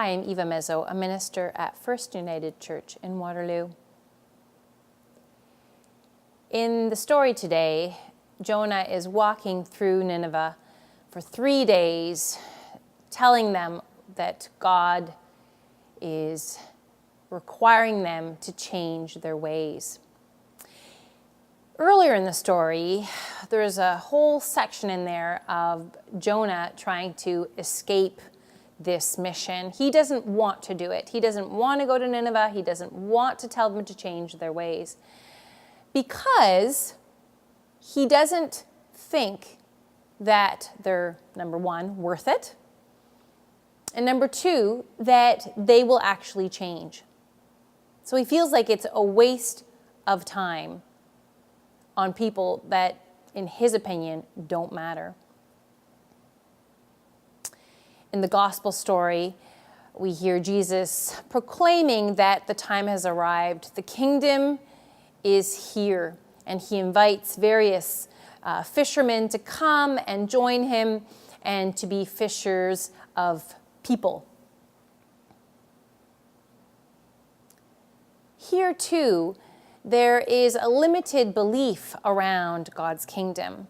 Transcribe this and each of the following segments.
Hi, I'm Eva Mezo, a minister at First United Church in Waterloo. In the story today, Jonah is walking through Nineveh for 3 days, telling them that God is requiring them to change their ways. Earlier in the story, there's a whole section in there of Jonah trying to escape this mission. He doesn't want to do it. He doesn't want to go to Nineveh. He doesn't want to tell them to change their ways because he doesn't think that they're, number one, worth it, and number two, that they will actually change. So he feels like it's a waste of time on people that, in his opinion, don't matter. In the gospel story, we hear Jesus proclaiming that the time has arrived. The kingdom is here, and he invites various fishermen to come and join him and to be fishers of people. Here, too, there is a limited belief around God's kingdom.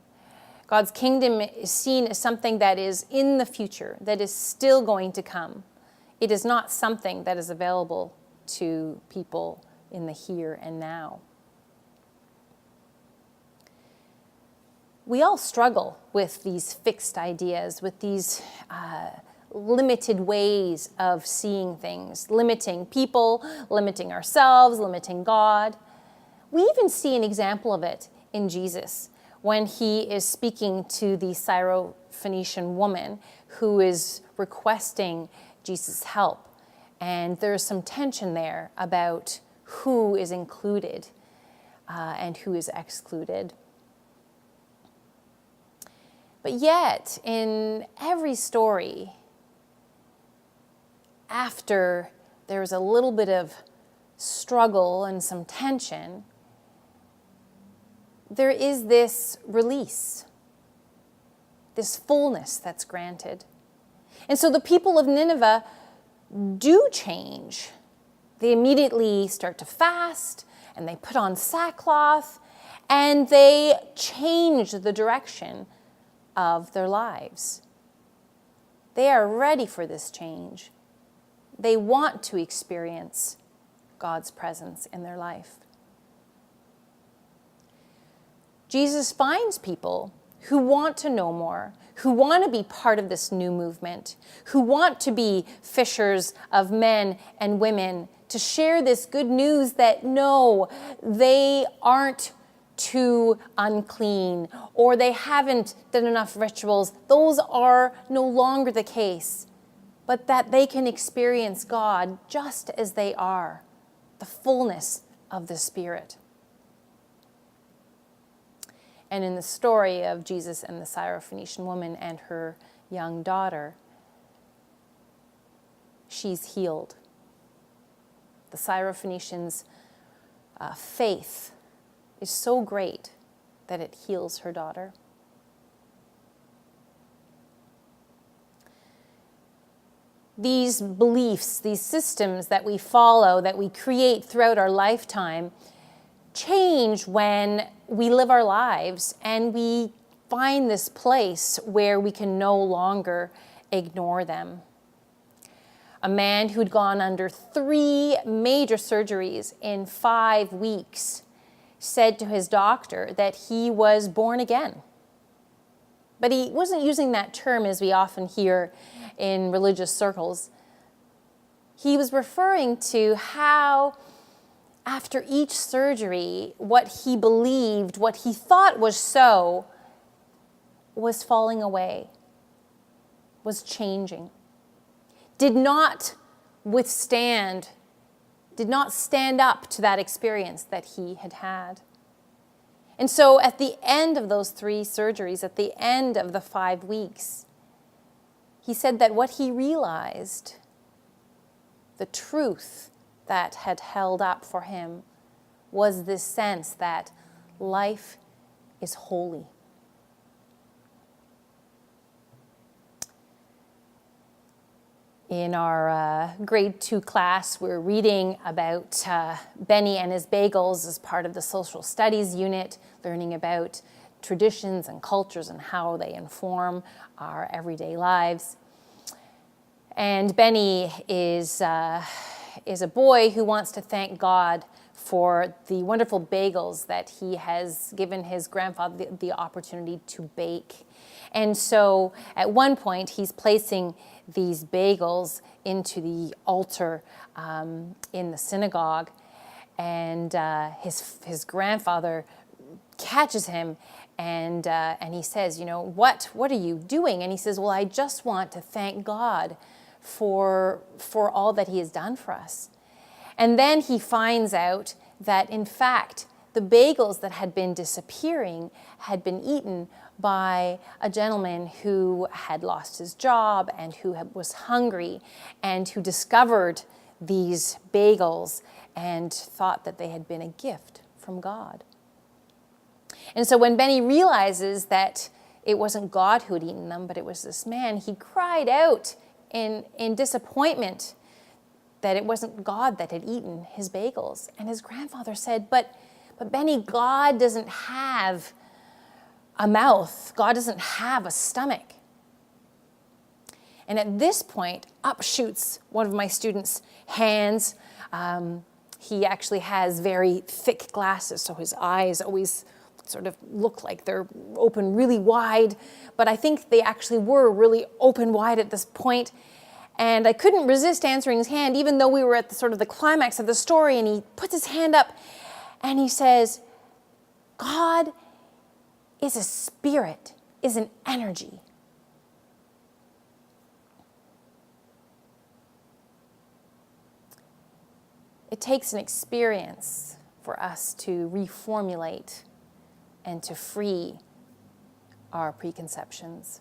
God's kingdom is seen as something that is in the future, that is still going to come. It is not something that is available to people in the here and now. We all struggle with these fixed ideas, with these limited ways of seeing things, limiting people, limiting ourselves, limiting God. We even see an example of it in Jesus when he is speaking to the Syrophoenician woman who is requesting Jesus' help. And there's some tension there about who is included and who is excluded. But yet, in every story, after there's a little bit of struggle and some tension, there is this release, this fullness that's granted. And so the people of Nineveh do change. They immediately start to fast, and they put on sackcloth, and they change the direction of their lives. They are ready for this change. They want to experience God's presence in their life. Jesus finds people who want to know more, who want to be part of this new movement, who want to be fishers of men and women, to share this good news that no, they aren't too unclean, or they haven't done enough rituals. Those are no longer the case, but that they can experience God just as they are, the fullness of the Spirit. And in the story of Jesus and the Syrophoenician woman and her young daughter, she's healed. The Syrophoenician's faith is so great that it heals her daughter. These beliefs, these systems that we follow, that we create throughout our lifetime, change when we live our lives and we find this place where we can no longer ignore them. A man who'd gone under 3 major surgeries in 5 weeks said to his doctor that he was born again. But he wasn't using that term as we often hear in religious circles. He was referring to how after each surgery, what he believed, what he thought was so, was falling away, was changing, did not stand up to that experience that he had had. And so at the end of those 3 surgeries, at the end of the 5 weeks, he said that what he realized, the truth that had held up for him, was this sense that life is holy. In our grade 2 class, we're reading about Benny and his bagels as part of the social studies unit, learning about traditions and cultures and how they inform our everyday lives. And Benny is a boy who wants to thank God for the wonderful bagels that he has given his grandfather the opportunity to bake. And so at one point, he's placing these bagels into the altar in the synagogue, and his grandfather catches him, and he says, what are you doing? And he says, well, I just want to thank God for all that he has done for us. And then he finds out that, in fact, the bagels that had been disappearing had been eaten by a gentleman who had lost his job and who was hungry and who discovered these bagels and thought that they had been a gift from God. And so when Benny realizes that it wasn't God who had eaten them, but it was this man, he cried out in disappointment that it wasn't God that had eaten his bagels. And his grandfather said, but Benny, God doesn't have a mouth. God doesn't have a stomach. And at this point, up shoots one of my students' hands. He actually has very thick glasses, so his eyes always sort of look like they're open really wide. But I think they actually were really open wide at this point. And I couldn't resist answering his hand, even though we were at the climax of the story. And he puts his hand up and he says, God is a spirit, is an energy. It takes an experience for us to reformulate and to free our preconceptions.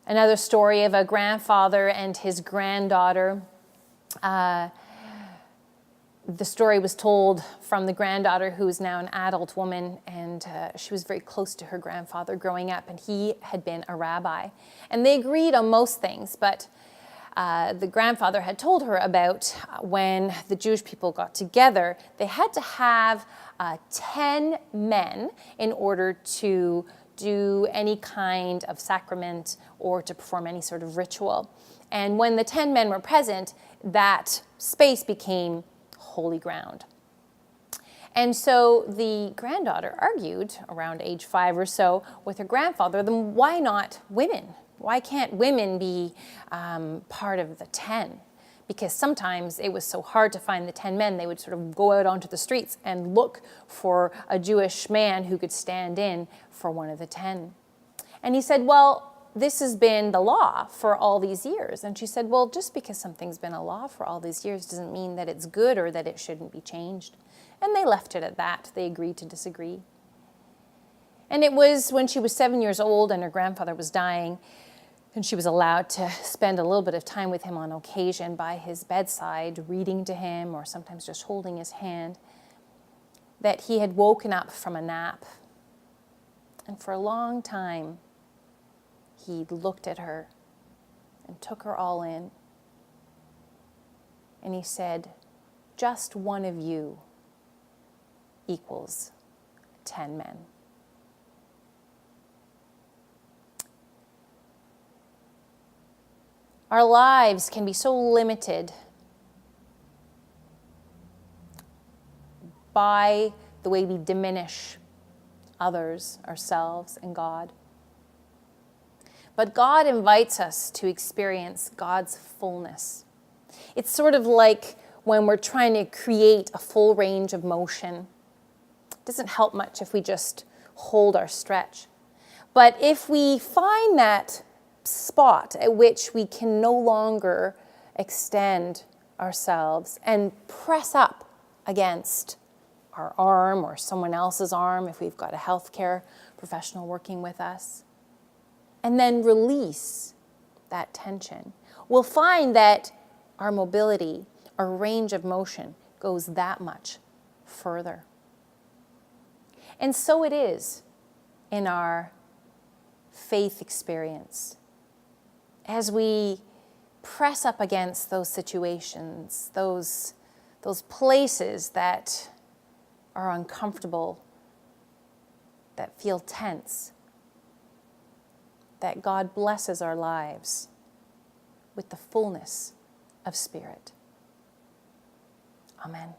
Another story of a grandfather and his granddaughter. The story was told from the granddaughter, who is now an adult woman, and she was very close to her grandfather growing up, and he had been a rabbi. And they agreed on most things, but the grandfather had told her about when the Jewish people got together, they had to have 10 men in order to do any kind of sacrament or to perform any sort of ritual. And when the 10 men were present, that space became holy ground. And so the granddaughter argued, around age 5 or so, with her grandfather, then why not women? Why can't women be part of the 10? Because sometimes it was so hard to find the 10 men, they would sort of go out onto the streets and look for a Jewish man who could stand in for one of the 10. And he said, well, this has been the law for all these years. And she said, well, just because something's been a law for all these years doesn't mean that it's good or that it shouldn't be changed. And they left it at that. They agreed to disagree. And it was when she was 7 years old and her grandfather was dying, and she was allowed to spend a little bit of time with him on occasion by his bedside, reading to him or sometimes just holding his hand, that he had woken up from a nap. And for a long time, he looked at her and took her all in. And he said, just one of you equals 10 men. Our lives can be so limited by the way we diminish others, ourselves, and God. But God invites us to experience God's fullness. It's sort of like when we're trying to create a full range of motion. It doesn't help much if we just hold our stretch. But if we find that spot at which we can no longer extend ourselves and press up against our arm or someone else's arm if we've got a healthcare professional working with us, and then release that tension, we'll find that our mobility, our range of motion goes that much further. And so it is in our faith experience as we press up against those situations, those places that are uncomfortable, that feel tense, that God blesses our lives with the fullness of Spirit. Amen.